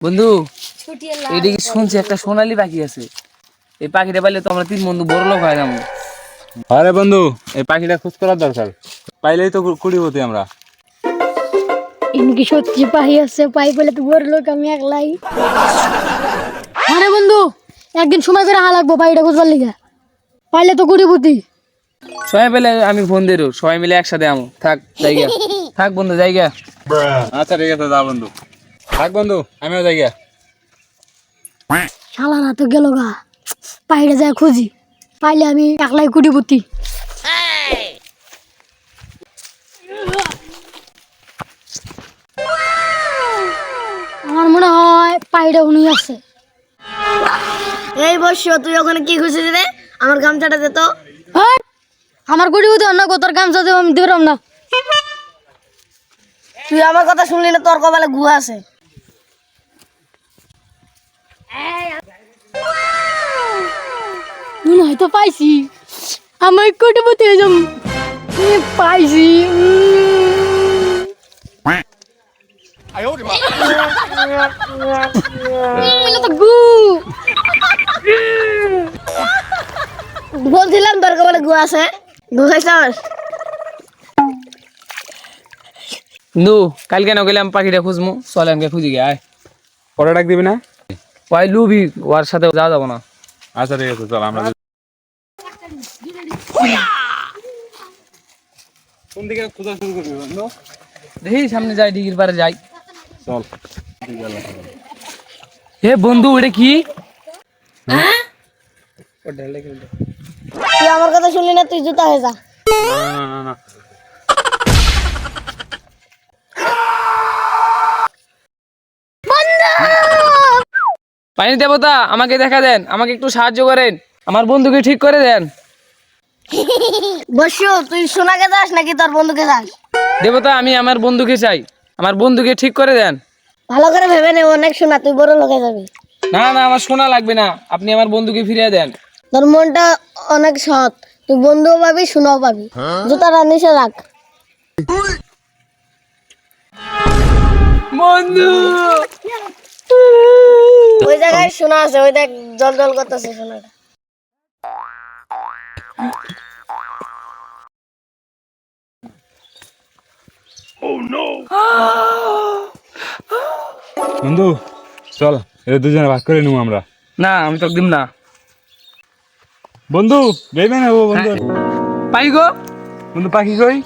বন্ধু এদিকে শুনছি একটা সোনালী পাখি আছে। এই পাখিটা পাইলে তো আমরা তিন বন্ধু বড় লোক হয়ে যাবো। আরে বন্ধু, এই পাখিটা খোঁজ করার দরকার, পাইলেই তো কুড়িপতি আমরা। ইনকি সত্যি পাহি আছে, পাই বলে তো বড় লোক আমি একলাই। আরে বন্ধু, একদিন সময় করে লাগবো পাইটা খুঁজবার লিগা, পাইলে তো কুড়িপতি। সবাই পেলে আমি ফোন দেরো, সবাই মিলে একসাথে আমো। থাক জায়গা, থাক বন্ধু জায়গা। আচ্ছা ঠিক আছে, যা বন্ধু, থাক বন্ধু, আমিও যাই গিয়া। শালা না তো গেল গা, পাইটা যায় খুঁজি, পাইলে আমি একলাই কুড়িপতি। আমার মনে হয় পাইটা উনি আছে। এই বর্ষ তুই ওখানে কি খুঁজছিস রে? আমার গামছাটা দে তো। হ্যাঁ, আমার কুড়িপতি অন্য তোর গামছা দেবো, আমি দেবরাম না। তুই আমার কথা শুনলি না? তোর কপালে গুহা আছে। মনে হয় তো পাইছি, আমার কুড়িপতি হয়ে যাবো। পাইছি। বলছিলাম তোর কপালে গুহা আছে। গুহাইছস? বন্ধু কাল কেন গেলাম পাখিটা খুঁজবো, চল আমাকে খুঁজি গে আয়। পরে ডাক দিবি না? ওই লুবি, ওর সাথে যাওয়া যাবো না। আচ্ছা ঠিক আছে, চল আমরা। কোন দিকে খোঁজা শুরু করবি বন্ধু? দেখি সামনে যাই, ডিগির পারে যাই। চল। হে বন্ধু ওটা কি? তুই আমার কথা শুনলি না? তুই জুতা হয়ে যা। না না না, পানি দেবতা আমাকে দেখা দেন, আমাকে একটু সাহায্য করেন, আমার বন্ধুকে ঠিক করে দেন। বর্ষ তুই সোনাকে যাস নাকি তোর বন্ধুকে যাস? দেবতা আমি আমার বন্ধুকে চাই, আমার বন্ধুকে ঠিক করে দেন। ভালো করে ভেবে নে, অনেক সোনা, তুই বড় লোকে যাবি। না না আমার সোনা লাগবে না, আপনি আমার বন্ধুকে ফিরিয়ে দেন। তোর মনটা অনেক সৎ, তুই বন্ধুও পাবি, সোনাও পাবি। জুতাটা নিচে রাখ। বন্ধু ওই জায়গায় সোনা আছে, ওই দেখ জল জল করতেছে সোনাটা। বন্ধু চল, এটা দুজনে ভাগ করে নেবো আমরা। না আমি তো দিম না। বন্ধু ভেবে নেবো বন্ধু। পাই গো বন্ধু পাখি কই?